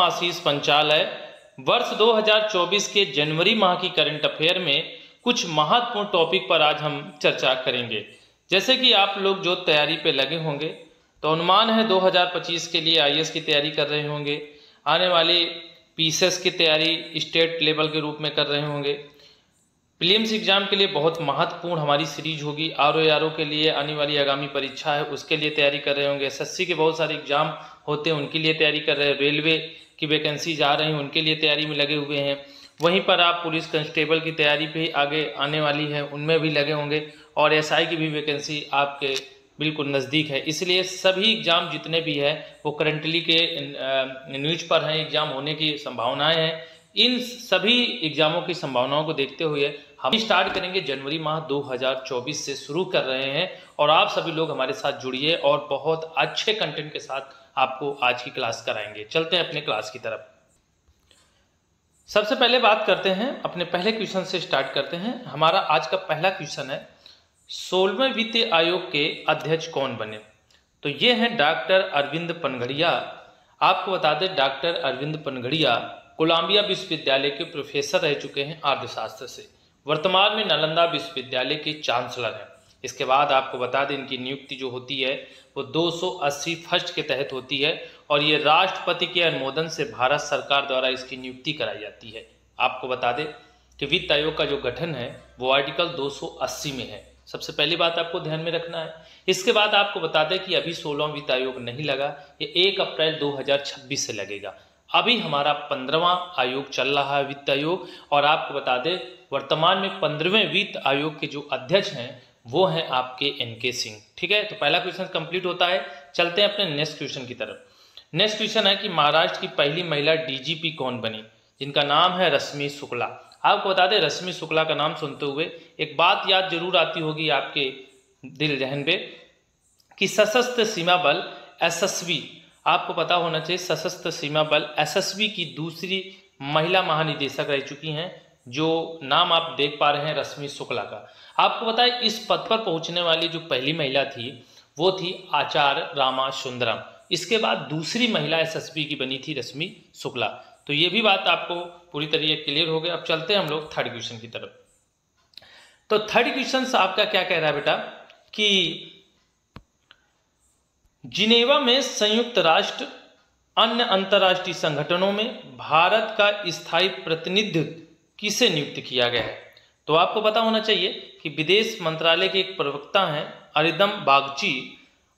आशीष पंचालय वर्ष 2024 के जनवरी माह की करंट अफेयर में कुछ महत्वपूर्ण टॉपिक पर आज हम चर्चा करेंगे। जैसे कि आप लोग जो तैयारी पे लगे होंगे तो अनुमान है 2025 के लिए आईएएस की तैयारी कर रहे होंगे, आने वाले पीसीएस की तैयारी स्टेट लेवल के रूप में कर रहे होंगे, प्रीलिम्स एग्जाम के लिए बहुत महत्वपूर्ण हमारी सीरीज होगी, आरओ के लिए आने वाली आगामी परीक्षा है उसके लिए तैयारी कर रहे होंगे, एसएससी के बहुत सारे एग्जाम होते हैं उनके लिए तैयारी कर रहे हैं, रेलवे की वैकेंसी जा रही हैं उनके लिए तैयारी में लगे हुए हैं, वहीं पर आप पुलिस कांस्टेबल की तैयारी पे आगे आने वाली है उनमें भी लगे होंगे और एसआई की भी वैकेंसी आपके बिल्कुल नज़दीक है। इसलिए सभी एग्जाम जितने भी है वो करंटली के न्यूज पर हैं, एग्जाम होने की संभावनाएं हैं। इन सभी एग्जामों की संभावनाओं को देखते हुए हम स्टार्ट करेंगे जनवरी माह 2024 से शुरू कर रहे हैं और आप सभी लोग हमारे साथ जुड़िए और बहुत अच्छे कंटेंट के साथ आपको आज की क्लास कराएंगे। चलते हैं अपने क्लास की तरफ। सबसे पहले बात करते हैं, अपने पहले क्वेश्चन से स्टार्ट करते हैं। हमारा आज का पहला क्वेश्चन है 16वें वित्त आयोग के अध्यक्ष कौन बने? तो ये हैं डॉक्टर अरविंद पनघड़िया। आपको बता दें डॉक्टर अरविंद पनघड़िया कोलंबिया विश्वविद्यालय के प्रोफेसर रह चुके हैं अर्थशास्त्र से, वर्तमान में नालंदा विश्वविद्यालय के चांसलर हैं। इसके बाद आपको बता दें इनकी नियुक्ति जो होती है वो 280 फर्स्ट के तहत होती है और ये राष्ट्रपति के अनुमोदन से भारत सरकार द्वारा इसकी नियुक्ति कराई जाती है। आपको बता दें कि वित्त आयोग का जो गठन है वो आर्टिकल 280 में है। सबसे पहली बात आपको ध्यान में रखना है। इसके बाद आपको बता दें कि अभी 16वां वित्त आयोग नहीं लगा, ये 1 अप्रैल 2026 से लगेगा। अभी हमारा 15वां आयोग चल रहा है वित्त आयोग, और आपको बता दें वर्तमान में 15वें वित्त आयोग के जो अध्यक्ष हैं वो हैं आपके एनके सिंह। ठीक है, तो पहला क्वेश्चन कंप्लीट होता है। चलते हैं अपने नेक्स्ट क्वेश्चन की तरफ। नेक्स्ट क्वेश्चन है कि महाराष्ट्र की पहली महिला डीजीपी कौन बनी? जिनका नाम है रश्मि शुक्ला। आपको बता दें रश्मि शुक्ला का नाम सुनते हुए एक बात याद जरूर आती होगी आपके दिल जहन पे कि सशस्त्र सीमा बल एसएसबी, आपको पता होना चाहिए सशस्त्र सीमा बल एसएसबी की दूसरी महिला महानिदेशक रह चुकी हैं, जो नाम आप देख पा रहे हैं रश्मि शुक्ला का। आपको पता है इस पद पर पहुंचने वाली जो पहली महिला थी वो थी आचार्य रामा सुंदरम। इसके बाद दूसरी महिला एसएसबी की बनी थी रश्मि शुक्ला। तो ये भी बात आपको पूरी तरीके क्लियर हो गई। अब चलते हैं हम लोग थर्ड क्वेश्चन की तरफ। तो थर्ड क्वेश्चन आपका क्या कह रहा है बेटा कि जिनेवा में संयुक्त राष्ट्र अन्य अंतर्राष्ट्रीय संगठनों में भारत का स्थायी प्रतिनिधित्व किसे नियुक्त किया गया है? तो आपको पता होना चाहिए कि विदेश मंत्रालय के एक प्रवक्ता हैं अरिंदम बागची,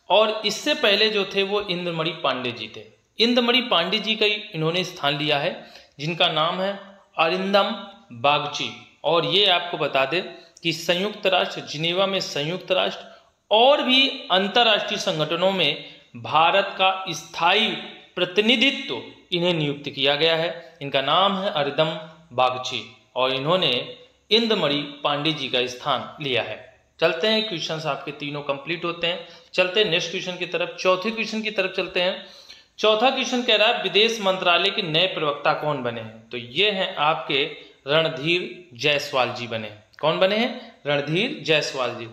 और इससे पहले जो थे वो इंद्रमणि पांडे जी थे। इंद्रमणि पांडे जी का इन्होंने स्थान लिया है, जिनका नाम है अरिंदम बागची। और ये आपको बता दें कि संयुक्त राष्ट्र जिनेवा में संयुक्त राष्ट्र और भी अंतर्राष्ट्रीय संगठनों में भारत का स्थायी प्रतिनिधित्व इन्हें नियुक्त किया गया है। इनका नाम है अरिंदम बागची और इन्होंने इंद्रमणि पांडे जी का स्थान लिया है। चलते हैं, क्वेश्चंस आपके तीनों कंप्लीट होते हैं। चलते हैं नेक्स्ट क्वेश्चन की तरफ, चौथे क्वेश्चन की तरफ चलते हैं। चौथा क्वेश्चन कह रहा है विदेश मंत्रालय के नए प्रवक्ता कौन बने हैं? तो ये हैं आपके रणधीर जायसवाल जी बने हैं। कौन बने हैं? रणधीर जायसवाल जी।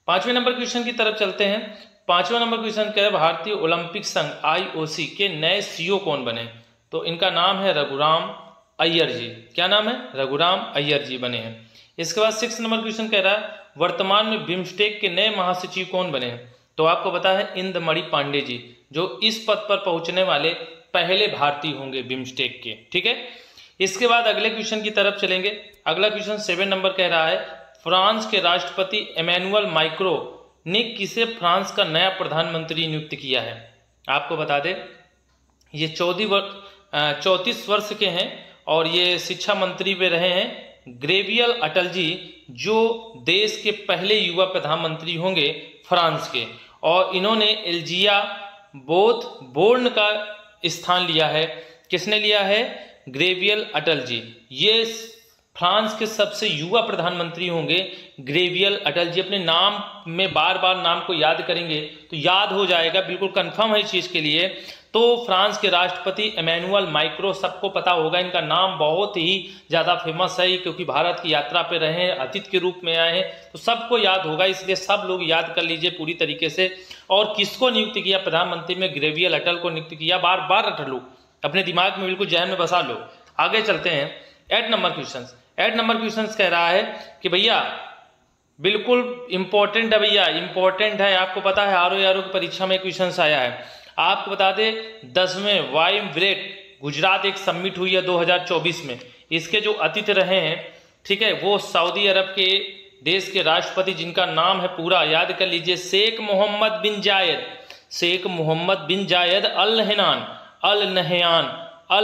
पांचवें नंबर क्वेश्चन की तरफ चलते हैं। पांचवा नंबर क्वेश्चन कह रहा है भारतीय ओलंपिक संघ आईओसी के नए सीईओ कौन बने? तो इनका नाम है रघुराम अय्यर जी। क्या नाम है? रघुराम अय्यर जी बने हैं। इसके बाद 6 नंबर क्वेश्चन कह रहा है वर्तमान में बिम्स्टेक के नए महासचिव कौन बने हैं? तो आपको पता है इंद्रमणि पांडे जी, जो इस पद पर पहुंचने वाले पहले भारतीय होंगे बिम्स्टेक के। ठीक है, इसके बाद अगले क्वेश्चन की तरफ चलेंगे। अगला क्वेश्चन 7 नंबर कह रहा है फ्रांस के राष्ट्रपति इमैनुअल मैक्रो ने किसे फ्रांस का नया प्रधानमंत्री नियुक्त किया है? आपको बता दें ये 34 वर्ष के हैं और ये शिक्षा मंत्री भी रहे हैं ग्रेवियल अटल जी, जो देश के पहले युवा प्रधानमंत्री होंगे फ्रांस के, और इन्होंने एल्जिया बोथ बोर्न का स्थान लिया है। किसने लिया है? ग्रेवियल अटल जी। ये फ्रांस के सबसे युवा प्रधानमंत्री होंगे ग्रेवियल अटल जी। अपने नाम में बार बार नाम को याद करेंगे तो याद हो जाएगा, बिल्कुल कंफर्म है इस चीज के लिए। तो फ्रांस के राष्ट्रपति इमैनुअल मैक्रो, सबको पता होगा, इनका नाम बहुत ही ज़्यादा फेमस है क्योंकि भारत की यात्रा पे रहे हैं, अतिथि के रूप में आए हैं, तो सबको याद होगा, इसलिए सब लोग याद कर लीजिए पूरी तरीके से। और किसको नियुक्त किया प्रधानमंत्री में? ग्रेवियल अटल को नियुक्त किया। बार बार रट लो, अपने दिमाग में बिल्कुल जहन में बसा लो। आगे चलते हैं। 8 नंबर क्वेश्चंस। 8 नंबर क्वेश्चंस कह रहा है कि भैया बिल्कुल इंपॉर्टेंट है, भैया इंपॉर्टेंट है, आपको पता है आरओ की परीक्षा में क्वेश्चंस आया है। आपको बता दें 10वें वाइब्रेट गुजरात एक समिट हुई है 2024 में। इसके जो अतिथि रहे हैं, ठीक है, वो सऊदी अरब के देश के राष्ट्रपति जिनका नाम है पूरा याद कर लीजिए, शेख मोहम्मद बिन जायद, शेख मोहम्मद बिन जायद अल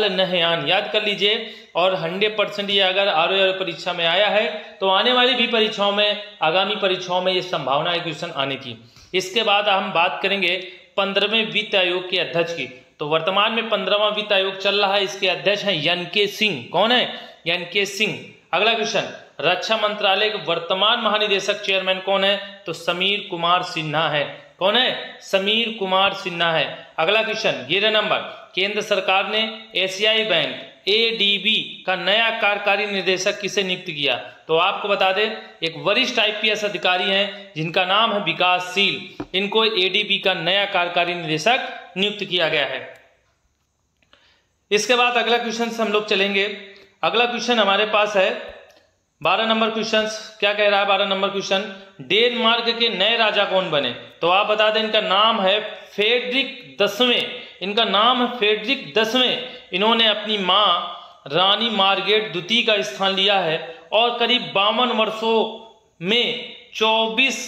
नहयान याद कर लीजिए। और 100% ये अगर आरओ परीक्षा में आया है तो आने वाली भी परीक्षाओं में, आगामी परीक्षाओं में ये संभावना है क्वेश्चन आने की। इसके बाद हम बात करेंगे 15वें वित्त आयोग के अध्यक्ष की। तो वर्तमान में 15वां वित्त आयोग चल रहा है, इसके अध्यक्ष हैं एन.के. सिंह। कौन है? एन.के. सिंह। अगला क्वेश्चन, रक्षा मंत्रालय के वर्तमान महानिदेशक चेयरमैन कौन है? तो समीर कुमार सिन्हा है। कौन है? समीर कुमार सिन्हा है। अगला क्वेश्चन 11 नंबर, केंद्र सरकार ने एशियाई बैंक एडीबी का नया कार्यकारी निदेशक किसे नियुक्त किया? तो आपको बता दें एक वरिष्ठ आईपीएस अधिकारी हैं जिनका नाम है विकासशील, इनको एडीबी का नया कार्यकारी निदेशक नियुक्त किया गया है। इसके बाद अगला क्वेश्चन हम लोग चलेंगे। अगला क्वेश्चन हमारे पास है 12 नंबर क्वेश्चन। क्या कह रहा है 12 नंबर क्वेश्चन? डेनमार्क के नए राजा कौन बने? तो आप बता दें इनका नाम है फ्रेडरिक 10वें। इनका नाम है फ्रेडरिक 10वें। इन्होंने अपनी मां रानी मार्गरेट द्वितीय का स्थान लिया है और करीब 52 वर्षों में 24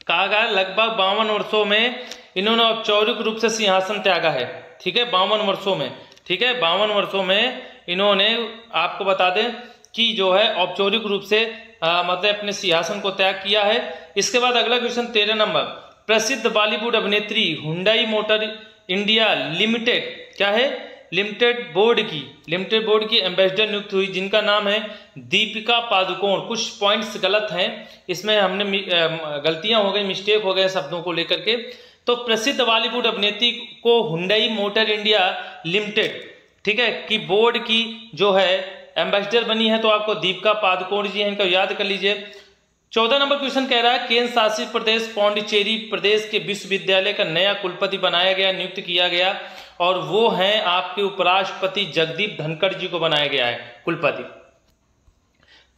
कहा गया लगभग 52 वर्षों में इन्होंने औपचारिक रूप से सिंहासन त्यागा है। ठीक है, 52 वर्षों में, ठीक है, 52 वर्षों में इन्होंने आपको बता दें कि जो है औपचारिक रूप से मतलब अपने सिंहासन को त्याग किया है। इसके बाद अगला क्वेश्चन 13 नंबर, प्रसिद्ध बॉलीवुड अभिनेत्री हुंडई मोटर इंडिया लिमिटेड क्या है? लिमिटेड बोर्ड की एम्बेसडर नियुक्त हुई जिनका नाम है दीपिका पादुकोण। कुछ पॉइंट्स गलत हैं, इसमें हमने गलतियां हो गई, मिस्टेक हो गए शब्दों को लेकर के। तो प्रसिद्ध बॉलीवुड अभिनेत्री को हुंडई मोटर इंडिया लिमिटेड, ठीक है, की बोर्ड की जो है एम्बेसडर बनी है, तो आपको दीपिका पादुकोण जी हैं, इनको याद कर लीजिए। 14 नंबर क्वेश्चन कह रहा है केंद्र शासित प्रदेश पौंडीचेरी प्रदेश के विश्वविद्यालय का नया कुलपति बनाया गया, नियुक्त किया गया, और वो हैं आपके उपराष्ट्रपति जगदीप धनखड़ जी को बनाया गया है कुलपति।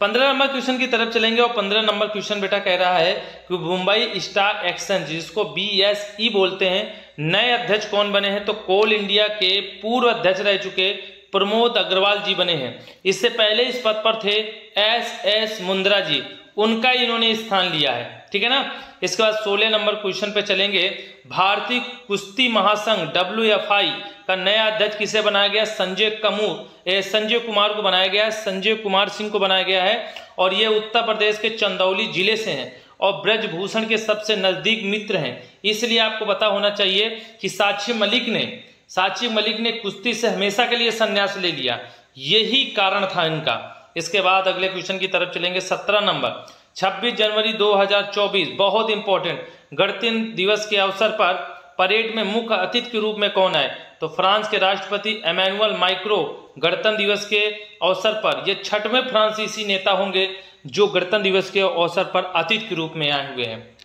15 नंबर क्वेश्चन की तरफ चलेंगे और 15 नंबर क्वेश्चन बेटा कह रहा है कि मुंबई स्टॉक एक्सचेंज जिसको BSE बोलते हैं, नए अध्यक्ष कौन बने हैं? तो कोल इंडिया के पूर्व अध्यक्ष रह चुके प्रमोद अग्रवाल जी बने हैं। इससे पहले इस पद पर थे SS मुंद्रा जी, उनका इन्होंने स्थान लिया है। ठीक है ना। इसके बाद 16 नंबर क्वेश्चन पे चलेंगे। भारतीय कुश्ती महासंघ WFI का नया अध्यक्ष किसे बनाया गया? संजय कुमार को बनाया गया है, संजय कुमार सिंह को बनाया गया है, और ये उत्तर प्रदेश के चंदौली जिले से हैं और ब्रजभूषण के सबसे नजदीक मित्र हैं। इसलिए आपको पता होना चाहिए कि साक्षी मलिक ने कुश्ती से हमेशा के लिए संन्यास ले लिया, यही कारण था इनका। इसके बाद अगले क्वेश्चन की तरफ चलेंगे। 17 नंबर 26 जनवरी 2024 बहुत इंपॉर्टेंट, गणतंत्र दिवस के अवसर पर परेड में मुख्य अतिथि के रूप में कौन आए? तो फ्रांस के राष्ट्रपति इमैनुअल मैक्रों गणतंत्र दिवस के अवसर पर, ये 6वें फ्रांसीसी नेता होंगे जो गणतंत्र दिवस के अवसर पर अतिथि के रूप में आए हुए हैं।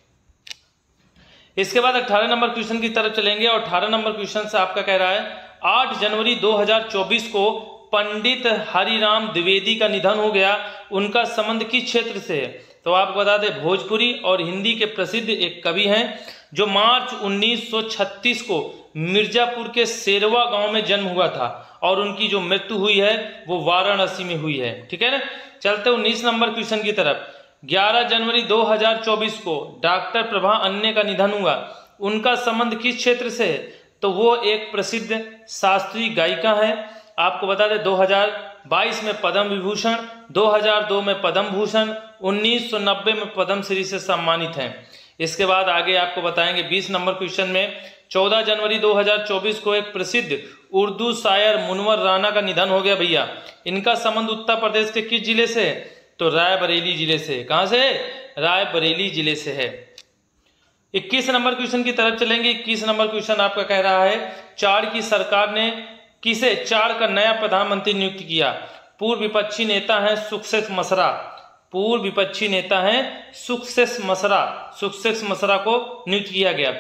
इसके बाद 18 नंबर क्वेश्चन की तरफ चलेंगे और 18 नंबर क्वेश्चन से आपका कह रहा है 8 जनवरी 2024 को पंडित हरिराम द्विवेदी का निधन हो गया, उनका संबंध किस क्षेत्र से है? तो आपको बता दें भोजपुरी और हिंदी के प्रसिद्ध एक कवि हैं जो मार्च 1936 को मिर्जापुर के शेरवा गांव में जन्म हुआ था और उनकी जो मृत्यु हुई है वो वाराणसी में हुई है। ठीक है ना। चलते 19 नंबर क्वेश्चन की तरफ। 11 जनवरी 2024 को डॉक्टर प्रभा अन्य का निधन हुआ, उनका संबंध किस क्षेत्र से है? तो वो एक प्रसिद्ध शास्त्रीय गायिका है। आपको बता दें 2022 में पद्म विभूषण, 2002 में पद्म भूषण, 1990 में पद्मश्री से सम्मानित हैं। इसके बाद आगे आपको बताएंगे 20 नंबर क्वेश्चन में 14 जनवरी 2024 को एक प्रसिद्ध उर्दू शायर मुनव्वर राना का निधन हो गया भैया, इनका संबंध उत्तर प्रदेश के किस जिले से है? तो रायबरेली जिले से। कहां से? रायबरेली जिले से है। 21 नंबर क्वेश्चन की तरफ चलेंगे। 21 नंबर क्वेश्चन आपका कह रहा है चार की सरकार ने किसे चार का नया प्रधानमंत्री नियुक्त किया? पूर्व विपक्षी नेता हैं सक्सेना मसरा, पूर्व विपक्षी नेता हैं सक्सेना मसरा को नियुक्त किया गया।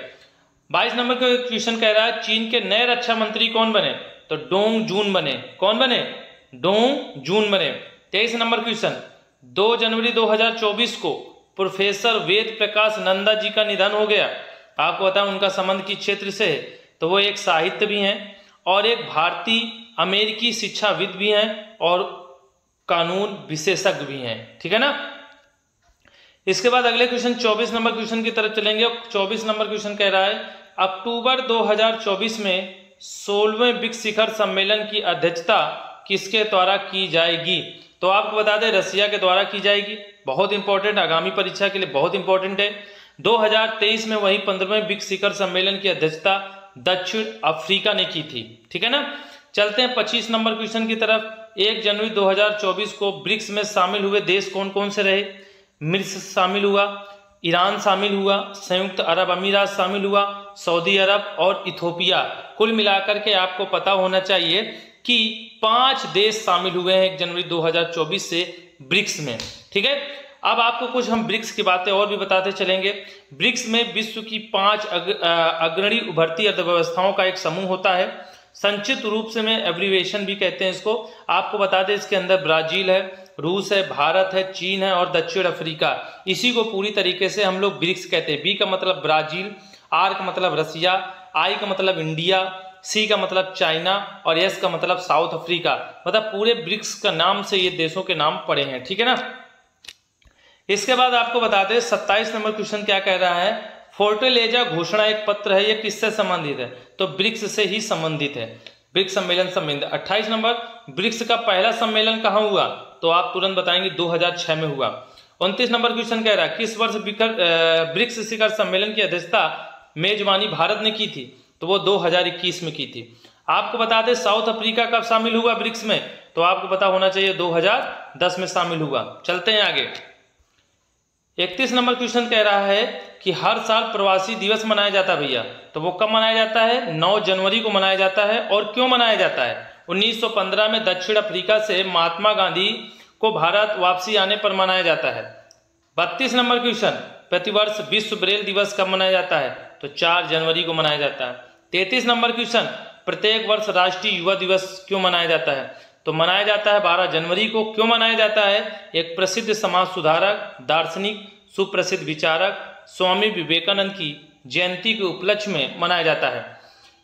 22 नंबर का क्वेश्चन कह रहा है चीन के नए रक्षा मंत्री कौन बने? तो डोंग जून बने। कौन बने? डोंग जून बने। 23 नंबर क्वेश्चन, 2 जनवरी 2024 को प्रोफेसर वेद प्रकाश नंदा जी का निधन हो गया। आपको पता है उनका संबंध किस क्षेत्र से है? तो वो एक साहित्य भी हैं और एक भारतीय अमेरिकी शिक्षाविद भी हैं और कानून विशेषज्ञ भी हैं। ठीक है ना। इसके बाद अगले क्वेश्चन 24 नंबर क्वेश्चन की तरफ चलेंगे। 24 नंबर क्वेश्चन कह रहा है अक्टूबर 2024 में 16वें ब्रिक्स शिखर सम्मेलन की अध्यक्षता किसके द्वारा की जाएगी? तो आपको बता दें रसिया के द्वारा की जाएगी। बहुत इंपॉर्टेंट, आगामी परीक्षा के लिए बहुत इंपॉर्टेंट है। 2023 में वही 15वें ब्रिक्स शिखर सम्मेलन की अध्यक्षता दक्षिण अफ्रीका ने की थी। ठीक है ना। चलते हैं 25 नंबर क्वेश्चन की तरफ। 1 जनवरी 2024 को ब्रिक्स में शामिल हुए देश कौन कौन से रहे? मिस्र शामिल हुआ, ईरान शामिल हुआ, संयुक्त अरब अमीरात शामिल हुआ, सऊदी अरब और इथोपिया। कुल मिलाकर के आपको पता होना चाहिए कि 5 देश शामिल हुए हैं 1 जनवरी 2024 से ब्रिक्स में। ठीक है। अब आपको कुछ हम ब्रिक्स की बातें और भी बताते चलेंगे। ब्रिक्स में विश्व की 5 अग्रणी उभरती अर्थव्यवस्थाओं का एक समूह होता है। संक्षिप्त रूप से में एब्रीविएशन भी कहते हैं इसको। आपको बता दें इसके अंदर ब्राजील है, रूस है, भारत है, चीन है और दक्षिण अफ्रीका। इसी को पूरी तरीके से हम लोग ब्रिक्स कहते हैं। बी का मतलब ब्राजील, आर का मतलब रसिया, आई का मतलब इंडिया, सी का मतलब चाइना और एस का मतलब साउथ अफ्रीका। मतलब पूरे ब्रिक्स का नाम से ये देशों के नाम पड़े हैं। ठीक है ना। इसके बाद आपको बता दें 27 नंबर क्वेश्चन क्या कह रहा है? फोर्टलेजा घोषणा एक पत्र है, ये किससे संबंधित है? तो ब्रिक्स से ही संबंधित है। ब्रिक्स सम्मेलन संबंधित। 28 नंबर, ब्रिक्स का पहला सम्मेलन कहाँ हुआ? तो आप तुरंत बताएंगे 2006 में हुआ। 29 नंबर क्वेश्चन कह रहा है किस वर्ष ब्रिक्स शिखर सम्मेलन की अध्यक्षता मेजबानी भारत ने की थी? तो वो 2021 में की थी। आपको बता दें साउथ अफ्रीका कब शामिल हुआ ब्रिक्स में? तो आपको पता होना चाहिए 2010 में शामिल हुआ। चलते हैं आगे। 31 नंबर क्वेश्चन कह रहा है कि हर साल प्रवासी दिवस मनाया जाता है भैया। तो वो कब मनाया जाता है? 9 जनवरी को मनाया जाता है। और क्यों मनाया जाता है? 1915 में दक्षिण अफ्रीका से महात्मा गांधी को भारत वापसी आने पर मनाया जाता है। 32 नंबर क्वेश्चन, प्रतिवर्ष विश्व ब्रेल दिवस कब मनाया जाता है? तो 4 जनवरी को मनाया जाता है। 33 नंबर क्वेश्चन, प्रत्येक वर्ष राष्ट्रीय युवा दिवस क्यों मनाया जाता है? तो मनाया जाता है 12 जनवरी को। क्यों मनाया जाता है? एक प्रसिद्ध समाज सुधारक, दार्शनिक, सुप्रसिद्ध विचारक स्वामी विवेकानंद की जयंती के उपलक्ष्य में मनाया जाता है।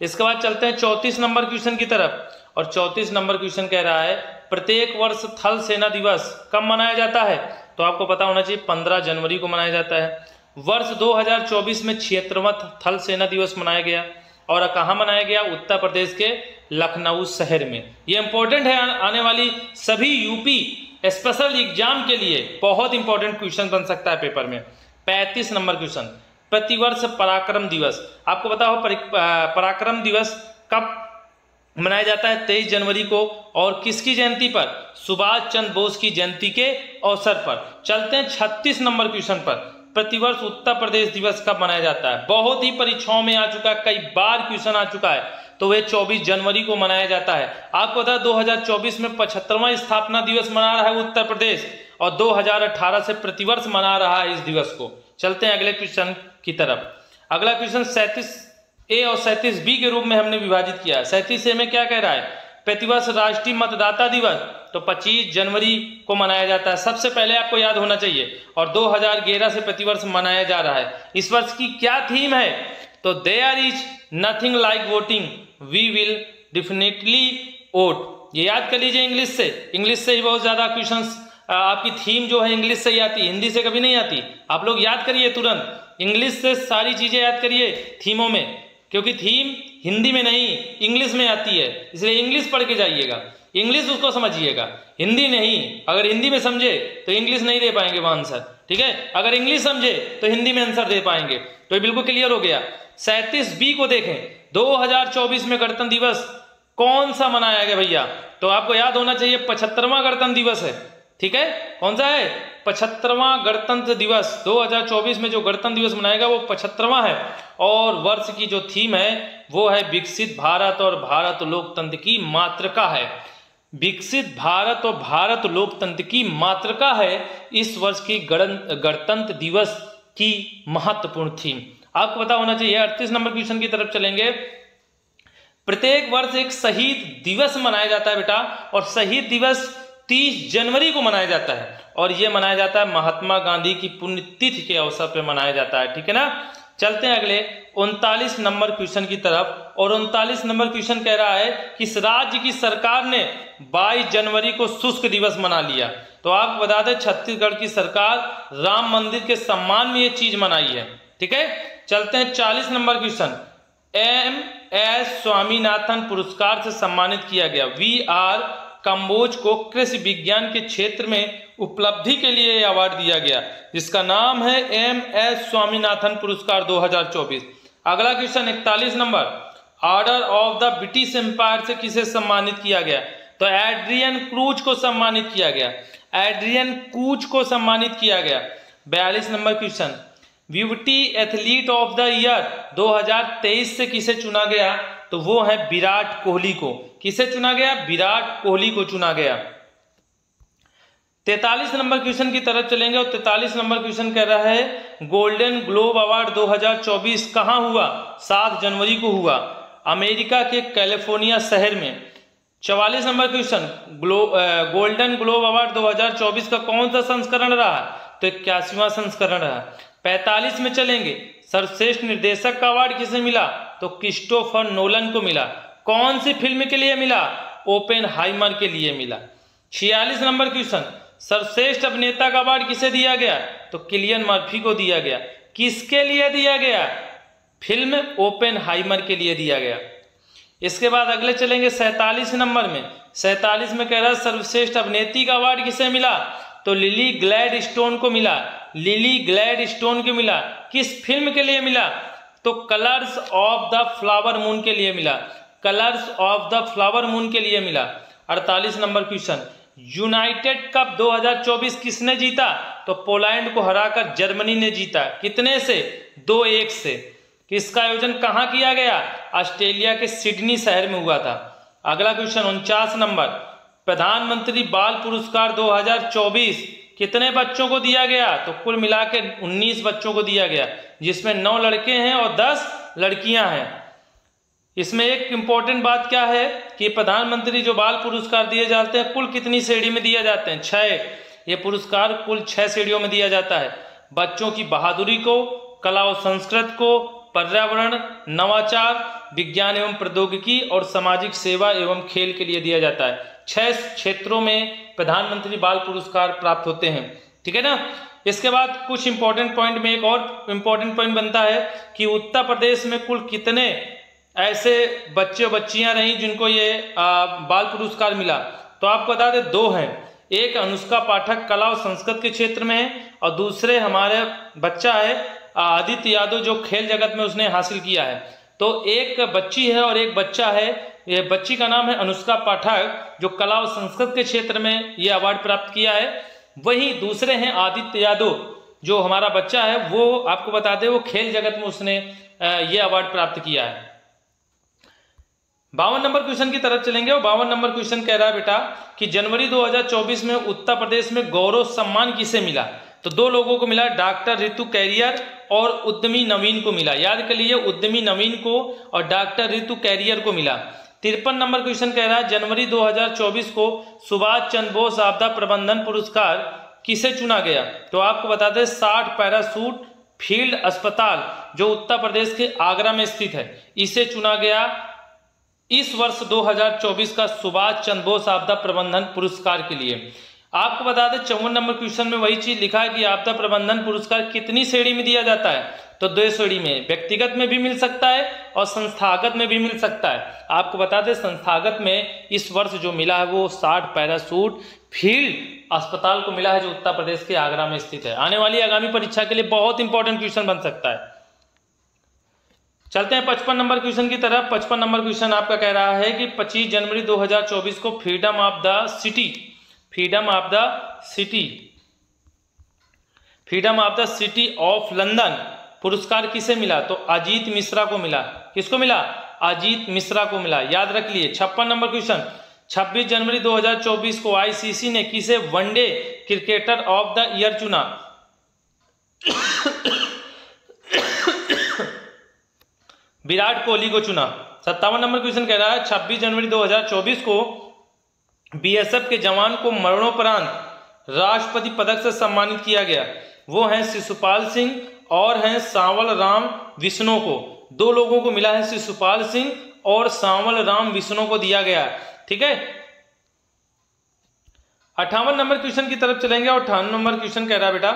इसके बाद चलते हैं 34 नंबर क्वेश्चन की तरफ। और 34 नंबर क्वेश्चन कह रहा है प्रत्येक वर्ष थल सेना दिवस कब मनाया जाता है? तो आपको पता होना चाहिए 15 जनवरी को मनाया जाता है। वर्ष 2024 में 76वां थल सेना दिवस मनाया गया। और कहाँ मनाया गया? उत्तर प्रदेश के लखनऊ शहर में। ये इंपॉर्टेंट है, आने वाली सभी यूपी स्पेशल एग्जाम के लिए बहुत इंपॉर्टेंट क्वेश्चन बन सकता है पेपर में। 35 नंबर क्वेश्चन, प्रतिवर्ष पराक्रम दिवस। आपको पता हो पराक्रम दिवस कब मनाया जाता है? 23 जनवरी को। और किसकी जयंती पर? सुभाष चंद्र बोस की जयंती के अवसर पर। चलते हैं 36 नंबर क्वेश्चन पर, प्रतिवर्ष उत्तर प्रदेश दिवस कब मनाया जाता है? बहुत ही परीक्षाओं में आ चुका है, कई बार क्वेश्चन आ चुका है। तो वह 24 जनवरी को मनाया जाता है। आपको पता है 2024 में 75वां स्थापना दिवस मना रहा है उत्तर प्रदेश और 2018 से प्रतिवर्ष मना रहा है इस दिवस को। चलते हैं अगले क्वेश्चन की तरफ। अगला क्वेश्चन 37A और 37B के रूप में हमने विभाजित किया है। 37A में क्या कह रहा है? प्रतिवर्ष राष्ट्रीय मतदाता दिवस तो 25 जनवरी को मनाया जाता है। सबसे पहले आपको याद होना चाहिए। और 2011 से प्रतिवर्ष मनाया जा रहा है। इस वर्ष की क्या थीम है? तो there is nothing like voting, we will definitely vote. ये याद कर लीजिए इंग्लिश से ही बहुत ज्यादा क्वेश्चंस आपकी थीम जो है इंग्लिश से ही आती है, हिंदी से कभी नहीं आती। आप लोग याद करिए तुरंत, इंग्लिश से सारी चीजें याद करिए थीमों में, क्योंकि थीम हिंदी में नहीं इंग्लिश में आती है। इसलिए इंग्लिश पढ़ के जाइएगा, इंग्लिश उसको समझिएगा, हिंदी नहीं। अगर हिंदी में समझे तो इंग्लिश नहीं दे पाएंगे वो आंसर। ठीक है, अगर इंग्लिश समझे तो हिंदी में आंसर दे पाएंगे। तो ये बिल्कुल क्लियर हो गया। 37B को देखें, 2024 में गणतंत्र दिवस कौन सा मनाया गया भैया? तो आपको याद होना चाहिए 75वां गणतंत्र दिवस है। ठीक है, कौन सा है? 75वां गणतंत्र दिवस। 2024 में जो गणतंत्र दिवस मनाएगा वो 75वां है। और वर्ष की जो थीम है वो है विकसित भारत और भारत लोकतंत्र की मातृका है। विकसित भारत और भारत लोकतंत्र की मातृका है इस वर्ष की गणतंत्र दिवस की महत्वपूर्ण थीम। आपको पता होना चाहिए। 38 नंबर क्वेश्चन की तरफ चलेंगे। प्रत्येक वर्ष एक शहीद दिवस मनाया जाता है बेटा, और शहीद दिवस 30 जनवरी को मनाया जाता है, और यह मनाया जाता है महात्मा गांधी की पुण्यतिथि के अवसर पर मनाया जाता है। ठीक है ना। चलते हैं अगले 39 नंबर क्वेश्चन की तरफ, और 39 नंबर क्वेश्चन कह रहा है कि इस राज्य की सरकार ने 22 जनवरी को शुष्क दिवस मना लिया। तो आपको बता दें छत्तीसगढ़ की सरकार राम मंदिर के सम्मान में ये चीज मनाई है। ठीक है। चलते हैं 40 नंबर क्वेश्चन। MS स्वामीनाथन पुरस्कार से सम्मानित किया गया VR कंबोज को कृषि विज्ञान के क्षेत्र में उपलब्धि के लिए अवार्ड दिया गया, जिसका नाम है MS स्वामीनाथन पुरस्कार 2024। अगला क्वेश्चन 41 नंबर। Order of the British Empire से किसे सम्मानित किया गया? तो एड्रियन क्रूज को सम्मानित किया गया, एड्रियन क्रूज को सम्मानित किया गया। 42 number question. Beauty athlete of the year 2023 से किसे चुना गया? तो वो है विराट कोहली को। किसे चुना गया? विराट कोहली को चुना गया। 43 नंबर क्वेश्चन की तरफ चलेंगे, और 43 नंबर क्वेश्चन कह रहा है गोल्डन ग्लोब अवार्ड 2024 कहां हुआ? 7 जनवरी को हुआ, अमेरिका के कैलिफोर्निया शहर में। 44 number question. Golden globe award 2024 का कौन सा संस्करण रहा? तो 81वां संस्करण रहा। 45 में चलेंगे। सर्वश्रेष्ठ निर्देशक का अवार्ड किसे मिला? तो क्रिस्टोफर नोलन को मिला। कौन सी फिल्म के लिए मिला? ओपेनहाइमर के लिए मिला। 46 नंबर क्वेश्चन। सर्वश्रेष्ठ अभिनेता का अवार्ड किसे दिया गया? तो किलियन मर्फी को दिया गया। किसके लिए दिया गया? फिल्म ओपेनहाइमर के लिए दिया गया। इसके बाद अगले चलेंगे 47 नंबर में। 47 में कह रहा है सर्वश्रेष्ठ अभिनेत्री का अवार्ड किसे मिला? तो लिली ग्लैडस्टोन को मिला, लिली ग्लैडस्टोन को मिला। किस फिल्म के लिए मिला? तो colours of the flower moon के लिए मिला, colours of the flower moon के लिए मिला। 48 नंबर क्वेश्चन। यूनाइटेड कप 2024 किसने जीता? तो पोलैंड को हराकर जर्मनी ने जीता। कितने से? 2-1 से। किसका आयोजन कहां किया गया? ऑस्ट्रेलिया के सिडनी शहर में हुआ था। अगला क्वेश्चन 49 नंबर। प्रधानमंत्री बाल पुरस्कार 2024 कितने बच्चों को दिया गया? तो कुल मिलाकर 19 बच्चों को दिया गया, जिसमें 9 लड़के हैं और 10 लड़कियां हैं। इसमें एक इंपॉर्टेंट बात क्या है कि प्रधानमंत्री जो बाल पुरस्कार दिए जाते हैं कुल कितनी श्रेणी में दिए जाते हैं? 6। ये पुरस्कार कुल 6 श्रेणियों में दिया जाता है। बच्चों की बहादुरी को, कला और संस्कृति को, पर्यावरण, नवाचार, विज्ञान एवं प्रौद्योगिकी और सामाजिक सेवा एवं खेल के लिए दिया जाता है। 6 क्षेत्रों में प्रधानमंत्री बाल पुरस्कार प्राप्त होते हैं। ठीक है ना। इसके बाद कुछ इंपॉर्टेंट पॉइंट में एक और इंपॉर्टेंट पॉइंट बनता है कि उत्तर प्रदेश में कुल कितने ऐसे बच्चे और बच्चियां रही जिनको ये बाल पुरस्कार मिला? तो आपको बता दें 2 हैं। एक अनुष्का पाठक कला और संस्कृत के क्षेत्र में है, और दूसरे हमारे बच्चा है आदित्य यादव जो खेल जगत में उसने हासिल किया है। तो एक बच्ची है और एक बच्चा है। ये बच्ची का नाम है अनुष्का पाठक जो कला और संस्कृत के क्षेत्र में ये अवार्ड प्राप्त किया है। वहीं दूसरे हैं आदित्य यादव जो हमारा बच्चा है, वो आपको बता दें वो खेल जगत में उसने ये अवार्ड प्राप्त किया है। 52 नंबर क्वेश्चन की तरफ चलेंगे, और 52 नंबर क्वेश्चन कह रहा है बेटा कि जनवरी 2024 में उत्तर प्रदेश में गौरव सम्मान किसे मिला? तो 2 लोगों को मिला, डॉक्टर ऋतु कैरियर और उद्यमी नवीन को मिला। याद कर लीजिए, उद्यमी नवीन को और डॉक्टर ऋतु कैरियर को मिला। 53 नंबर क्वेश्चन कह रहा है जनवरी 2024 को सुभाष चंद्र बोस आपदा प्रबंधन पुरस्कार किसे चुना गया? तो आपको बता दें 60 पैराशूट फील्ड अस्पताल जो उत्तर प्रदेश के आगरा में स्थित है, इसे चुना गया इस वर्ष 2024 का सुभाष चंद्र बोस आपदा प्रबंधन पुरस्कार के लिए। आपको बता दें 54 नंबर क्वेश्चन में वही चीज लिखा है कि आपदा प्रबंधन पुरस्कार कितनी श्रेणी में दिया जाता है? तो 2 श्रेणी में, व्यक्तिगत में भी मिल सकता है और संस्थागत में भी मिल सकता है। आपको बता दें संस्थागत में इस वर्ष जो मिला है वो 60 पैराशूट फील्ड अस्पताल को मिला है जो उत्तर प्रदेश के आगरा में स्थित है। आने वाली आगामी परीक्षा के लिए बहुत इंपॉर्टेंट क्वेश्चन बन सकता है। चलते हैं 55 नंबर क्वेश्चन की तरफ। 55 नंबर क्वेश्चन आपका कह रहा है कि 25 जनवरी 2024 को freedom of the city of London पुरस्कार किसे मिला? तो अजीत मिश्रा को मिला। किसको मिला? अजीत मिश्रा को मिला। याद रख लिए। 56 नंबर क्वेश्चन। 26 जनवरी 2024 को आईसीसी ने किसे one day cricketer of the year चुना? विराट कोहली को चुना। 57 नंबर क्वेश्चन कह रहा है 26 जनवरी 2024 को बीएसएफ के जवान को मरणोपरांत राष्ट्रपति पदक से सम्मानित किया गया। वो हैं शिशुपाल सिंह और हैं सांवल राम विष्णु को। दो लोगों को मिला है, शिशुपाल सिंह और सांवल राम विष्णु को दिया गया। ठीक है, 58 नंबर क्वेश्चन की तरफ चलेंगे और 58 नंबर क्वेश्चन कह रहा है बेटा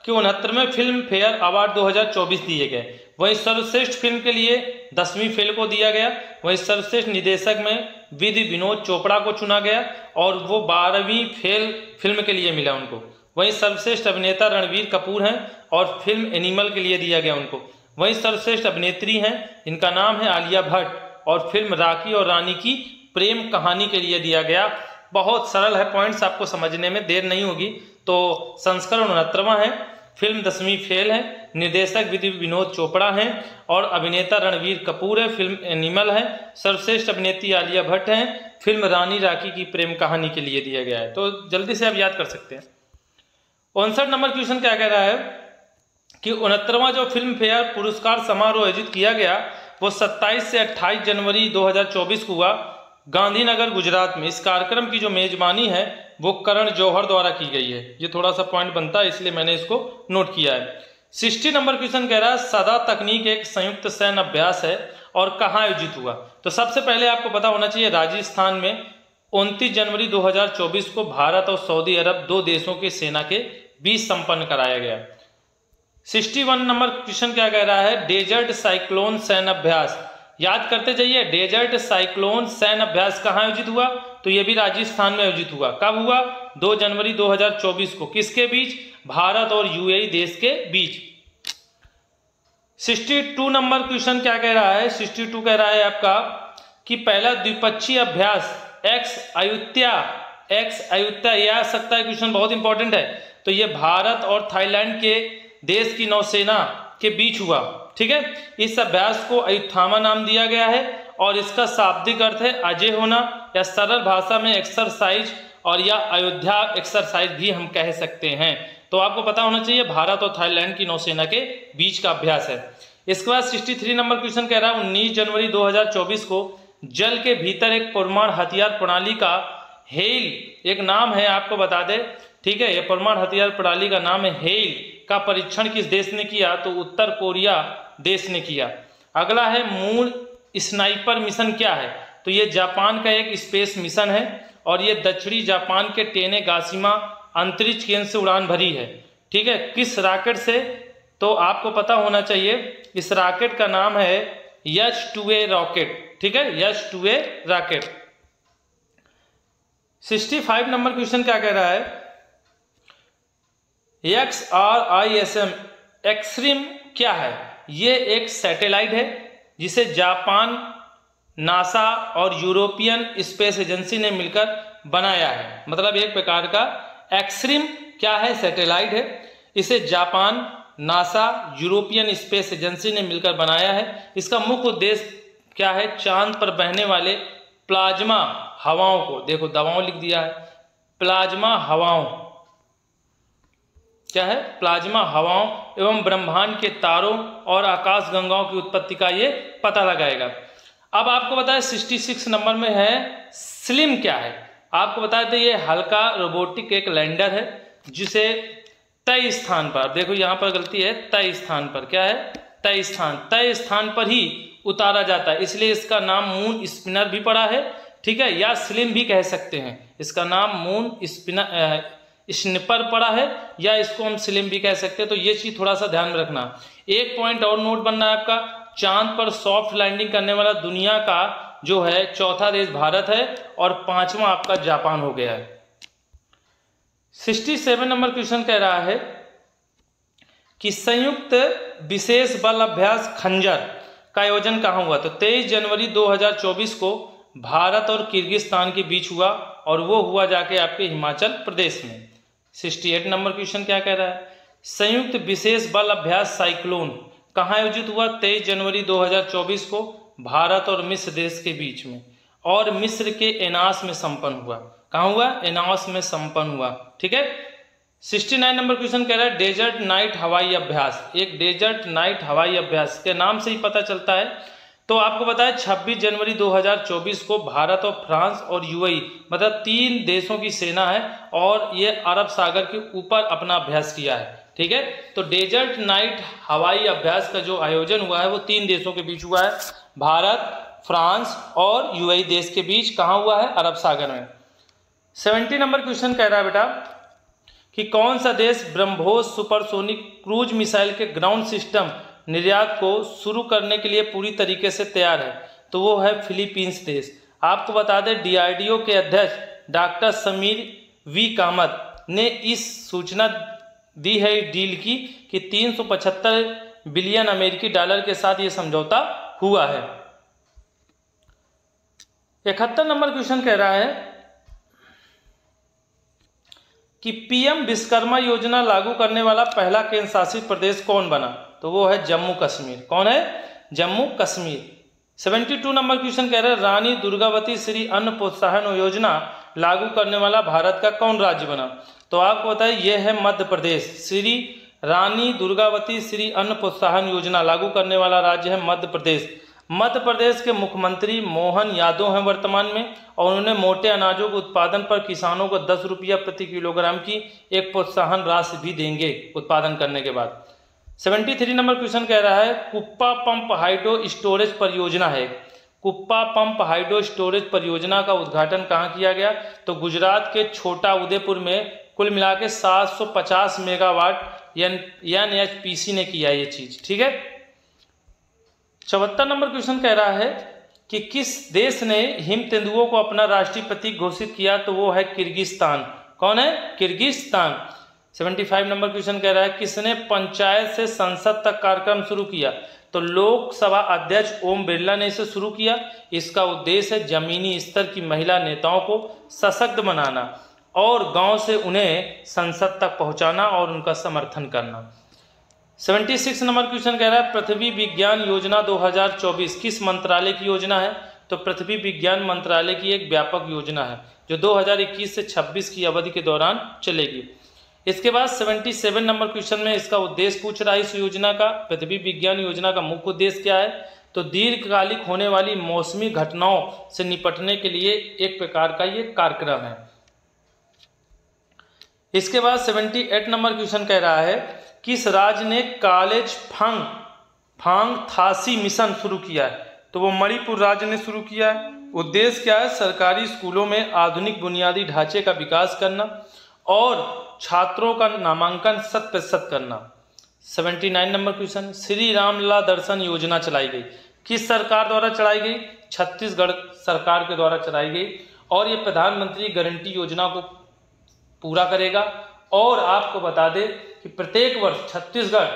कि 69वें फिल्म फेयर अवार्ड 2024 दिए गए। वहीं सर्वश्रेष्ठ फिल्म के लिए 10वीं फेल को दिया गया। वहीं सर्वश्रेष्ठ निदेशक में विधि विनोद चोपड़ा को चुना गया और वो 12वीं फेल फिल्म के लिए मिला उनको। वहीं सर्वश्रेष्ठ अभिनेता रणवीर कपूर हैं और फिल्म एनिमल के लिए दिया गया उनको। वहीं सर्वश्रेष्ठ अभिनेत्री हैं, इनका नाम है आलिया भट्ट और फिल्म राखी और रानी की प्रेम कहानी के लिए दिया गया। बहुत सरल है, पॉइंट्स आपको समझने में देर नहीं होगी। तो संस्करण 69वां है, फिल्म 10वीं फेल है, निर्देशक विधि विनोद चोपड़ा हैं और अभिनेता रणवीर कपूर है, फिल्म एनिमल है, सर्वश्रेष्ठ अभिनेत्री आलिया भट्ट हैं, फिल्म रानी राखी की प्रेम कहानी के लिए दिया गया है। तो जल्दी से आप याद कर सकते हैं। 59 नंबर क्वेश्चन क्या कह रहा है कि 69वां जो फिल्म फेयर पुरस्कार समारोह आयोजित किया गया वो 27 से 28 जनवरी 2024 को हुआ गांधीनगर गुजरात में। इस कार्यक्रम की जो मेजबानी है वो करण जौहर द्वारा की गई है। ये थोड़ा सा पॉइंट बनता है इसलिए मैंने इसको नोट किया है। 60 नंबर क्वेश्चन कह रहा है सदा तकनीक एक संयुक्त सैन्य अभ्यास है और कहाँ आयोजित हुआ। तो सबसे पहले आपको पता होना चाहिए राजस्थान में 29 जनवरी 2024 को भारत और सऊदी अरब दो देशों की सेना के बीच संपन्न कराया गया। 61 नंबर क्वेश्चन क्या कह रहा है डेजर्ट साइक्लोन सैन्य अभ्यास। याद करते जाइए, डेजर्ट साइक्लोन सैन्य अभ्यास कहाँ आयोजित हुआ, तो ये भी राजस्थान में आयोजित हुआ। कब हुआ, 2 जनवरी 2024 को। किसके बीच, भारत और यूएई देश के बीच। 62 नंबर क्वेश्चन क्या कह रहा है, 62 कह रहा है आपका कि पहला द्विपक्षीय अभ्यास एक्स अयुत्या यह आ सकता है क्वेश्चन, बहुत इंपॉर्टेंट है। तो ये भारत और थाईलैंड के देश की नौसेना के बीच हुआ। ठीक है, इस अभ्यास को अयुत्थामा नाम दिया गया है और इसका शाब्दिक अर्थ है अजय होना या सरल भाषा में एक्सरसाइज और या अयोध्या एक्सरसाइज भी हम कह सकते हैं। तो आपको पता होना चाहिए भारत और थाईलैंड की नौसेना के बीच का अभ्यास है। इसके बाद 63 नंबर क्वेश्चन कह रहा है 19 जनवरी 2024 को जल के भीतर एक परमाणु हथियार प्रणाली का हेल एक नाम है, आपको बता दे। ठीक है, ये परमाणु हथियार प्रणाली का नाम है हेल का परीक्षण किस देश ने किया, तो उत्तर कोरिया देश ने किया। अगला है मून स्नाइपर मिशन क्या है, तो ये जापान का एक स्पेस मिशन है और ये दक्षिणी जापान के टेनेगाशिमा अंतरिक्ष केंद्र से उड़ान भरी है। ठीक है, किस रॉकेट से, तो आपको पता होना चाहिए इस रॉकेट का नाम है H-2A रॉकेट। ठीक है, H-2A रॉकेट। 65 नंबर क्वेश्चन क्या कह रहा है XRISM एक्सट्रीम क्या है, ये एक सैटेलाइट है जिसे जापान, नासा और यूरोपियन स्पेस एजेंसी ने मिलकर बनाया है। मतलब एक प्रकार का एक्सट्रीम क्या है, सैटेलाइट है। इसे Japan, NASA, European space agency ने मिलकर बनाया है। इसका मुख्य उद्देश्य क्या है, चांद पर बहने वाले प्लाज्मा हवाओं को, देखो दबाव लिख दिया है, प्लाज्मा हवाओं क्या है, प्लाज्मा हवाओं एवं ब्रह्मांड के तारों और आकाश गंगाओं की उत्पत्ति का ये पता लगाएगा। अब आपको बताएं 66 नंबर में है स्लिम क्या है। आपको बता दें ये हल्का रोबोटिक एक लैंडर है जिसे तय स्थान पर, देखो यहाँ पर गलती है, तय स्थान पर क्या है, तय स्थान पर ही उतारा जाता है, इसलिए इसका नाम मून स्पिनर भी पड़ा है। ठीक है, या स्लिम भी कह सकते हैं, इसका नाम मून स्निपर पड़ा है या इसको हम स्लिम भी कह सकते हैं। तो ये चीज थोड़ा सा ध्यान में रखना। एक पॉइंट और नोट बनना है आपका, चांद पर सॉफ्ट लैंडिंग करने वाला दुनिया का जो है चौथा देश भारत है और 5वां आपका जापान हो गया है। 67 नंबर क्वेश्चन कह रहा है कि संयुक्त विशेष बल अभ्यास खंजर का आयोजन कहाँ हुआ, तो 23 जनवरी 2024 को भारत और किर्गिस्तान के बीच हुआ और वो हुआ जाके आपके हिमाचल प्रदेश में। 68 नंबर क्वेश्चन क्या कह रहा है, संयुक्त विशेष बल अभ्यास साइक्लोन कहाँ आयोजित हुआ, 23 जनवरी 2024 को भारत और मिस्र देश के बीच में और मिस्र के एनास में संपन्न हुआ। कहाँ हुआ, एनास में संपन्न हुआ। ठीक है, 69 नंबर क्वेश्चन कह रहा है डेजर्ट नाइट हवाई अभ्यास। एक डेजर्ट नाइट हवाई अभ्यास के नाम से ही पता चलता है। तो आपको पता है 26 जनवरी 2024 को भारत और फ्रांस और यूएई मतलब 3 देशों की सेना है और ये अरब सागर के ऊपर अपना अभ्यास किया है। ठीक है, तो डेजर्ट नाइट हवाई अभ्यास का जो आयोजन हुआ है वो 3 देशों के बीच हुआ है, भारत, फ्रांस और यूएई देश के बीच। कहाँ हुआ है? अरब सागर में। 70 नंबर क्वेश्चन कह रहा है बेटा कि कौन सा देश ब्रह्मोस सुपरसोनिक क्रूज मिसाइल के ग्राउंड सिस्टम निर्यात को शुरू करने के लिए पूरी तरीके से तैयार है? तो वो है फिलीपींस देश। आपको बता दें डीआरडीओ के अध्यक्ष डॉक्टर समीर वी कामत ने इस सूचना दी है डील की कि 375 बिलियन अमेरिकी डॉलर के साथ ये समझौता हुआ है। 71 नंबर क्वेश्चन कह रहा है कि पीएम विश्वकर्मा योजना लागू करने वाला पहला केंद्र शासित प्रदेश कौन बना? तो वो है जम्मू कश्मीर। कौन है? जम्मू कश्मीर। 72 नंबर क्वेश्चन कह रहे हैं रानी दुर्गावती श्री अन्न प्रोत्साहन योजना लागू करने वाला भारत का कौन राज्य बना? तो आपको बताइए यह है मध्य प्रदेश। श्री रानी दुर्गावती श्री अन्न प्रोत्साहन योजना लागू करने वाला राज्य है मध्य प्रदेश। मध्य प्रदेश के मुख्यमंत्री मोहन यादव हैं वर्तमान में और उन्होंने मोटे अनाजों के उत्पादन पर किसानों को 10 रुपया प्रति किलोग्राम की एक प्रोत्साहन राशि भी देंगे उत्पादन करने के बाद। 73 नंबर क्वेश्चन कह रहा है कुप्पा पंप हाइड्रो स्टोरेज परियोजना है। कुप्पा पंप हाइड्रो स्टोरेज परियोजना का उद्घाटन कहाँ किया गया? तो गुजरात के छोटा उदेपुर में कुल मिला के 750 मेगावाट एनएचपीसी ने किया ये चीज। ठीक है। 74 नंबर क्वेश्चन कह रहा है कि किस देश ने हिम तेंदुओं को अपना राष्ट्रीय प्रतीक घोषित किया? तो वो है किर्गिस्तान। कौन है? किर्गिस्तान। 75 नंबर क्वेश्चन कह रहा है किसने पंचायत से संसद तक कार्यक्रम शुरू किया? तो लोकसभा अध्यक्ष ओम बिरला ने इसे शुरू किया। इसका उद्देश्य है जमीनी स्तर की महिला नेताओं को सशक्त बनाना और गांव से उन्हें संसद तक पहुंचाना और उनका समर्थन करना। 76 नंबर क्वेश्चन कह रहा है पृथ्वी विज्ञान योजना 2024 किस मंत्रालय की योजना है? तो पृथ्वी विज्ञान मंत्रालय की एक व्यापक योजना है जो 2021 से 26 की अवधि के दौरान चलेगी। इसके बाद 77 नंबर क्वेश्चन में इसका उद्देश्य पूछ रहा है इस योजना का। पृथ्वी विज्ञान योजना का मुख्य उद्देश्य क्या है? तो दीर्घकालिक होने वाली मौसमी घटनाओं से निपटने के लिए एक प्रकार का ये कार्यक्रम है। इसके बाद 78 नंबर क्वेश्चन कह रहा है किस राज्य ने कॉलेज फांग थासी मिशन शुरू किया है? तो वो मणिपुर राज्य ने शुरू किया है। उद्देश्य क्या है? सरकारी स्कूलों में आधुनिक बुनियादी ढांचे का विकास करना और छात्रों का नामांकन 100% करना। 79 नंबर क्वेश्चन श्री रामलला दर्शन योजना चलाई गई किस सरकार द्वारा चलाई गई? छत्तीसगढ़ सरकार के द्वारा चलाई गई और ये प्रधानमंत्री गारंटी योजना को पूरा करेगा। और आपको बता दें कि प्रत्येक वर्ष छत्तीसगढ़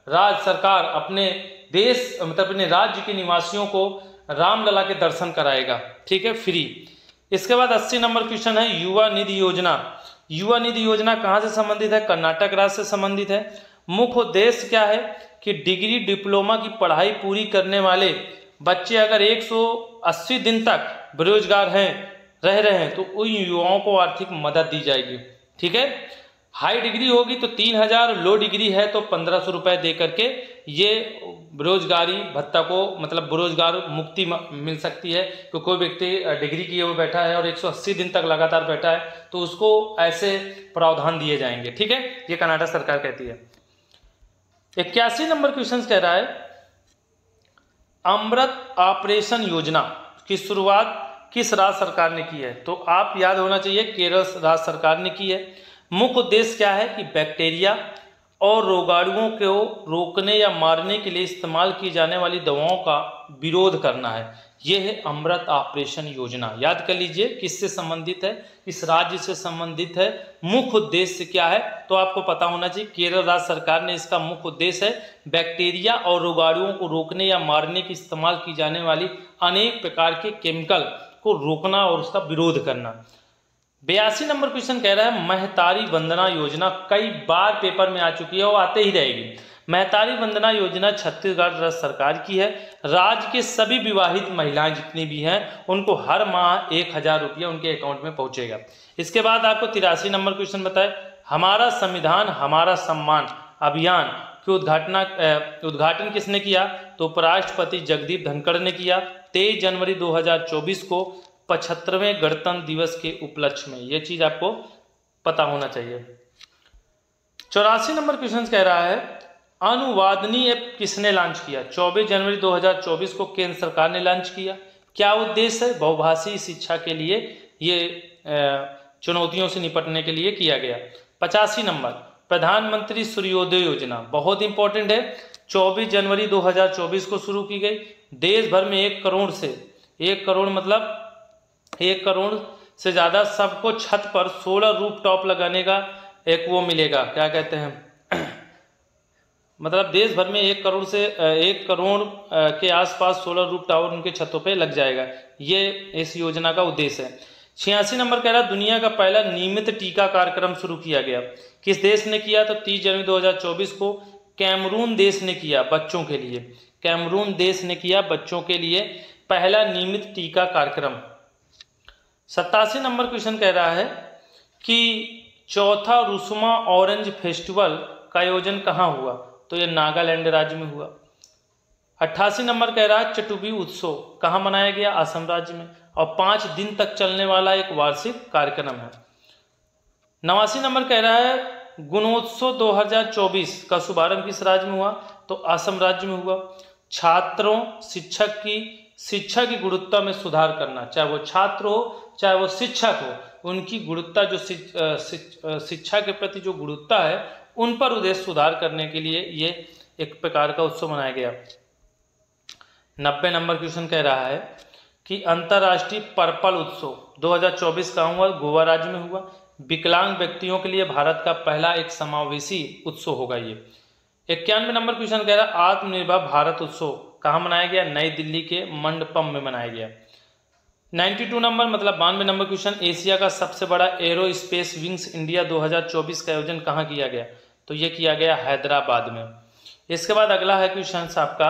राज्य सरकार अपने देश मतलब अपने राज्य के निवासियों को रामलला के दर्शन कराएगा। ठीक है, फ्री। इसके बाद 80 नंबर क्वेश्चन है युवा निधि योजना। युवा निधि योजना कहाँ से संबंधित है? कर्नाटक राज्य से संबंधित है। मुख्य उद्देश्य क्या है कि डिग्री डिप्लोमा की पढ़ाई पूरी करने वाले बच्चे अगर 180 दिन तक बेरोजगार रह रहे हैं तो उन युवाओं को आर्थिक मदद दी जाएगी। ठीक है, हाई डिग्री होगी तो 3000, लो डिग्री है तो 1500 रुपए दे करके ये बेरोजगारी भत्ता को मतलब बेरोजगार मुक्ति मिल सकती है। तो कोई व्यक्ति डिग्री किए हुए बैठा है और 180 दिन तक लगातार बैठा है तो उसको ऐसे प्रावधान दिए जाएंगे। ठीक है, ये कर्नाटक सरकार कहती है। 81 नंबर क्वेश्चन कह रहा है अमृत ऑपरेशन योजना की शुरुआत किस राज्य सरकार ने की है? तो आप याद होना चाहिए केरल राज्य सरकार ने की है। मुख्य उद्देश्य क्या है कि बैक्टीरिया और रोगाणुओं को रोकने या मारने के लिए इस्तेमाल की जाने वाली दवाओं का विरोध करना है। यह है अमृत ऑपरेशन योजना। याद कर लीजिए किससे संबंधित है, किस राज्य से संबंधित है, मुख्य उद्देश्य क्या है। तो आपको पता होना चाहिए केरल राज्य सरकार ने इसका मुख्य उद्देश्य है बैक्टीरिया और रोगाणुओं को रोकने या मारने के इस्तेमाल की जाने वाली अनेक प्रकार के केमिकल को रोकना और उसका विरोध करना। 82 नंबर क्वेश्चन कह रहा है महतारी वंदना योजना कई बार पेपर में आ चुकी है और आते ही रहेगी। महतारी वंदना योजना छत्तीसगढ़ राज्य सरकार की है। राज्य के सभी विवाहित महिलाएं जितनी भी हैं उनको हर माह 1000 रुपया उनके अकाउंट में पहुंचेगा। इसके बाद आपको 83 नंबर क्वेश्चन बताए हमारा संविधान हमारा सम्मान अभियान कि उद्घाटन किसने किया? तो उपराष्ट्रपति जगदीप धनखड़ ने किया 23 जनवरी 2024 को 75वें गणतंत्र दिवस के उपलक्ष्य में। यह चीज आपको पता होना चाहिए। 84 नंबर क्वेश्चन कह रहा है अनुवादनी ऐप किसने लॉन्च किया? 24 जनवरी 2024 को केंद्र सरकार ने लॉन्च किया। क्या उद्देश्य है? बहुभाषी शिक्षा के लिए ये चुनौतियों से निपटने के लिए किया गया। 85 नंबर प्रधानमंत्री सूर्योदय योजना बहुत इंपॉर्टेंट है, 24 जनवरी 2024 को शुरू की गई। देश भर में 1 करोड़ से 1 करोड़ मतलब 1 करोड़ से ज्यादा सबको छत पर सोलर रूफटॉप लगाने का एक वो मिलेगा, क्या कहते हैं मतलब देश भर में 1 करोड़ से 1 करोड़ के आसपास सोलर रूफ टावर उनके छतों पे लग जाएगा। ये इस योजना का उद्देश्य है। 86 नंबर कह रहा है दुनिया का पहला नियमित टीका कार्यक्रम शुरू किया गया। किस देश ने किया? तो 30 जनवरी 2024 को कैमरून देश ने किया बच्चों के लिए। कैमरून देश ने किया बच्चों के लिए पहला नियमित टीका कार्यक्रम। 87 नंबर क्वेश्चन कह रहा है कि चौथा रुस्मा ऑरेंज फेस्टिवल का आयोजन कहाँ हुआ? तो ये नागालैंड राज्य में हुआ। 88 नंबर कह रहा है चटुबी उत्सव कहाँ मनाया गया? असम राज्य में, और 5 दिन तक चलने वाला एक वार्षिक कार्यक्रम है। 89 नंबर कह रहा है गुणोत्सव 2024 का शुभारंभ किस राज्य में हुआ? तो असम राज्य में हुआ। छात्रों शिक्षा की गुणवत्ता में सुधार करना, चाहे वो छात्र हो चाहे वो शिक्षक हो, उनकी गुणवत्ता जो शिक्षा के प्रति जो गुणवत्ता है उन पर उद्देश्य सुधार करने के लिए ये एक प्रकार का उत्सव मनाया गया। 90 नंबर क्वेश्चन कह रहा है कि अंतर्राष्ट्रीय पर्पल उत्सव 2024 कहाँ हुआ? गोवा राज्य में हुआ। विकलांग व्यक्तियों के लिए भारत का पहला एक समावेशी उत्सव होगा ये। 91 नंबर क्वेश्चन कह रहा है आत्मनिर्भर भारत उत्सव कहाँ मनाया गया? नई दिल्ली के मंडपम में मनाया गया। 92 नंबर मतलब 92 नंबर क्वेश्चन एशिया का सबसे बड़ा एरो स्पेस विंग्स इंडिया 2024 का आयोजन कहाँ किया गया? तो ये किया गया हैदराबाद में। इसके बाद अगला है क्वेश्चन आपका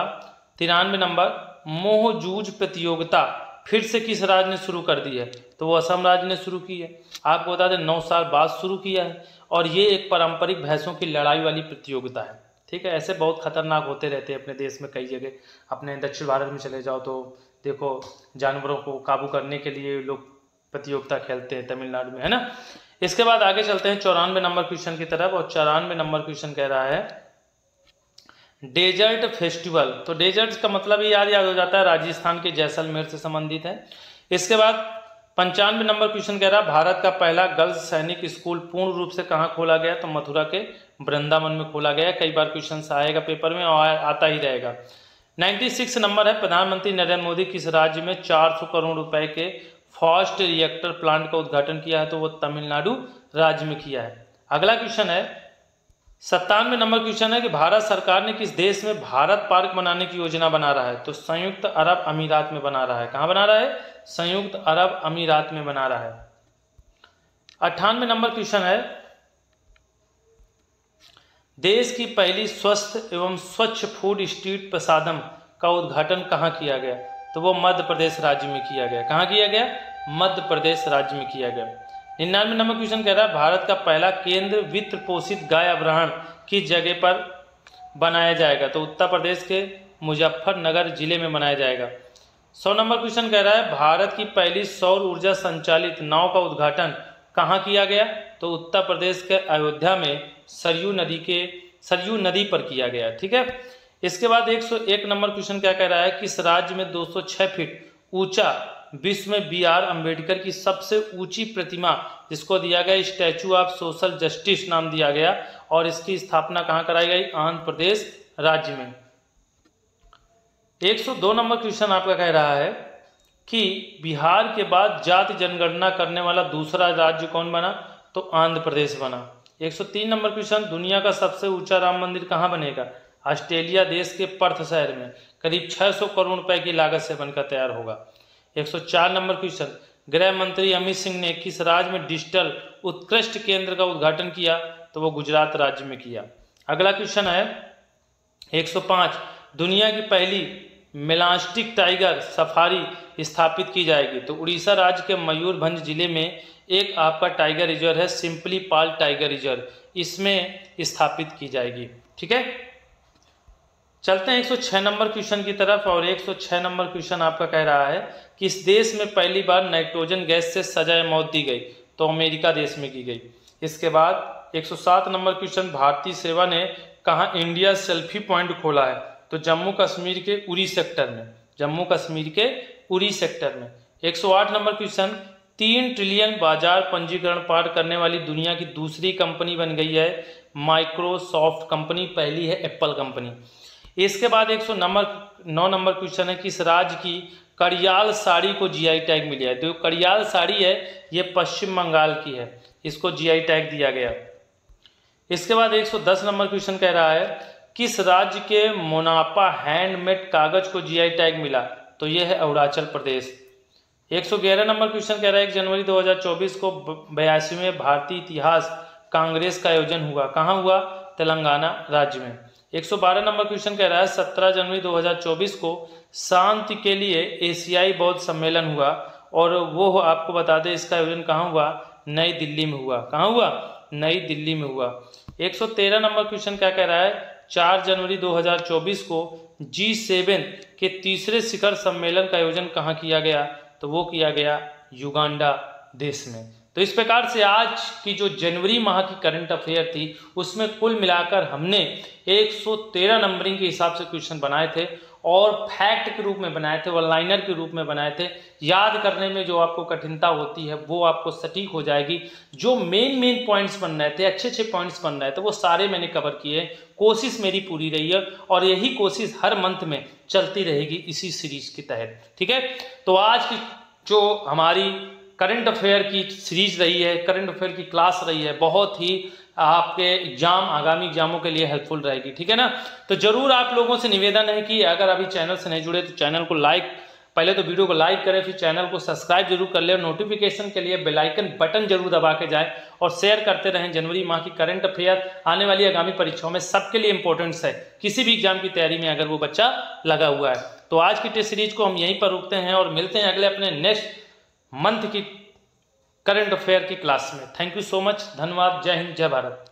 93 नंबर मोहजूज प्रतियोगिता फिर से किस राज्य ने शुरू कर दी है? तो वो असम राज्य ने शुरू की है। आपको बता दें 9 साल बाद शुरू किया है और ये एक पारंपरिक भैंसों की लड़ाई वाली प्रतियोगिता है। ठीक है, ऐसे बहुत खतरनाक होते रहते हैं अपने देश में कई जगह। अपने दक्षिण भारत में चले जाओ तो देखो जानवरों को काबू करने के लिए लोग प्रतियोगिता खेलते हैं तमिलनाडु में, है ना। इसके बाद आगे चलते हैं 94 नंबर क्वेश्चन की तरफ और 94 नंबर क्वेश्चन कह रहा है डेजर्ट फेस्टिवल। तो डेजर्ट का मतलब ही याद हो जाता है राजस्थान के जैसलमेर से संबंधित है। इसके बाद 95 नंबर क्वेश्चन कह रहा है भारत का पहला गर्ल्स सैनिक स्कूल पूर्ण रूप से कहाँ खोला गया? तो मथुरा के वृंदावन में खोला गया। कई बार क्वेश्चन आएगा पेपर में और आता ही रहेगा। 96 नंबर है प्रधानमंत्री नरेंद्र मोदी किस राज्य में 400 करोड़ रुपए के फास्ट रिएक्टर प्लांट का उद्घाटन किया है? तो वो तमिलनाडु राज्य में किया है। अगला क्वेश्चन है 97 नंबर क्वेश्चन है कि भारत सरकार ने किस देश में भारत पार्क बनाने की योजना बना रहा है? तो संयुक्त अरब अमीरात में बना रहा है। कहाँ बना रहा है? संयुक्त अरब अमीरात में बना रहा है। 98 नंबर क्वेश्चन है देश की पहली स्वस्थ एवं स्वच्छ फूड स्ट्रीट प्रसादम का उद्घाटन कहाँ किया गया? तो वो मध्य प्रदेश राज्य में किया गया। कहाँ किया गया? मध्य प्रदेश राज्य में किया गया। 99 नंबर क्वेश्चन कह रहा है भारत का पहला केंद्र वित्त पोषित गाय अभ्यारण्य किस जगह पर बनाया जाएगा? तो उत्तर प्रदेश के मुजफ्फरनगर जिले में बनाया जाएगा। 100 नंबर क्वेश्चन कह रहा है भारत की पहली सौर ऊर्जा संचालित नाव का उद्घाटन कहाँ किया गया? तो उत्तर प्रदेश के अयोध्या में सरयू नदी पर किया गया। ठीक है। इसके बाद 101 नंबर क्वेश्चन क्या कह रहा है किस राज्य में 206 फीट ऊंचा विश्व में बी.आर. अम्बेडकर की सबसे ऊंची प्रतिमा जिसको दिया गया स्टैचू ऑफ सोशल जस्टिस नाम दिया गया और इसकी स्थापना कहाँ कराई गई? आंध्र प्रदेश राज्य में। 102 नंबर क्वेश्चन आपका कह रहा है कि बिहार के बाद जाति जनगणना करने वाला दूसरा राज्य कौन बना? तो आंध्र प्रदेश बना। 103 नंबर क्वेश्चन दुनिया का सबसे ऊंचा राम मंदिर कहाँ बनेगा? ऑस्ट्रेलिया देश के पर्थ शहर में करीब 600 करोड़ रुपए की लागत से बनकर तैयार होगा। 104 नंबर क्वेश्चन गृह मंत्री अमित सिंह ने किस राज्य में डिजिटल उत्कृष्ट केंद्र का उद्घाटन किया? तो वो गुजरात राज्य में किया। अगला क्वेश्चन है 105 दुनिया की पहली मेलास्टिक टाइगर सफारी स्थापित की जाएगी? तो उड़ीसा राज्य के मयूरभंज जिले में एक आपका टाइगर रिजर्व है सिंपली पाल टाइगर रिजर्व, इसमें स्थापित की जाएगी। ठीक है। चलते हैं 106 नंबर क्वेश्चन की तरफ। और 106 नंबर क्वेश्चन आपका कह रहा है कि इस देश में पहली बार नाइट्रोजन गैस से सजा मौत दी गई, तो अमेरिका देश में की गई। इसके बाद 107 नंबर क्वेश्चन, भारतीय सेवा ने कहाँ इंडिया सेल्फी पॉइंट खोला है, तो जम्मू कश्मीर के उरी सेक्टर में, जम्मू कश्मीर के उरी सेक्टर में। 108 नंबर क्वेश्चन, 3 ट्रिलियन बाजार पंजीकरण पार करने वाली दुनिया की दूसरी कंपनी बन गई है माइक्रोसॉफ्ट कंपनी, पहली है एप्पल कंपनी। इसके बाद 109 नंबर क्वेश्चन है, किस राज्य की कड़ियाल साड़ी को जीआई टैग मिला है, तो कड़ियाल साड़ी है ये पश्चिम बंगाल की है, इसको जीआई टैग दिया गया। इसके बाद 110 नंबर क्वेश्चन कह रहा है, किस राज्य के मोनापा हैंडमेड कागज को जीआई टैग मिला, तो यह है अरुणाचल प्रदेश। 111 नंबर क्वेश्चन कह रहा है, 1 जनवरी 2024 को 82वें भारतीय इतिहास कांग्रेस का आयोजन हुआ, कहाँ हुआ, तेलंगाना राज्य में। 112 नंबर क्वेश्चन कह रहा है, 17 जनवरी 2024 को शांति के लिए एशियाई बौद्ध सम्मेलन हुआ, और वो आपको बता दें इसका आयोजन कहाँ हुआ, नई दिल्ली में हुआ, कहाँ हुआ, नई दिल्ली में हुआ। 113 नंबर क्वेश्चन क्या कह रहा है, 4 जनवरी 2024 को G7 के तीसरे शिखर सम्मेलन का आयोजन कहाँ किया गया, तो वो किया गया युगांडा देश में। तो इस प्रकार से आज की जो जनवरी माह की करंट अफेयर थी उसमें कुल मिलाकर हमने 113 नंबरिंग के हिसाब से क्वेश्चन बनाए थे, और फैक्ट के रूप में बनाए थे, वन लाइनर के रूप में बनाए थे। याद करने में जो आपको कठिनता होती है वो आपको सटीक हो जाएगी। जो मेन पॉइंट्स बन रहे थे, अच्छे पॉइंट्स बन रहे थे, वो सारे मैंने कवर किए। कोशिश मेरी पूरी रही है और यही कोशिश हर मंथ में चलती रहेगी इसी सीरीज के तहत, ठीक है। तो आज की जो हमारी करंट अफेयर की सीरीज रही है, करंट अफेयर की क्लास रही है, बहुत ही आपके एग्जाम, आगामी एग्जामों के लिए हेल्पफुल रहेगी, ठीक है ना। तो जरूर आप लोगों से निवेदन है कि अगर अभी चैनल से नहीं जुड़े तो चैनल को लाइक, पहले तो वीडियो को लाइक करें, फिर चैनल को सब्सक्राइब जरूर कर ले, और नोटिफिकेशन के लिए बेल आइकन बटन जरूर दबा के जाए, और शेयर करते रहें। जनवरी माह की करंट अफेयर आने वाली आगामी परीक्षाओं में सबके लिए इंपॉर्टेंस है, किसी भी एग्जाम की तैयारी में अगर वो बच्चा लगा हुआ है। तो आज की टेस्ट सीरीज को हम यहीं पर रुकते हैं और मिलते हैं अगले अपने नेक्स्ट मंथ की करंट अफेयर की क्लास में। थैंक यू सो मच, धन्यवाद, जय हिंद, जय भारत।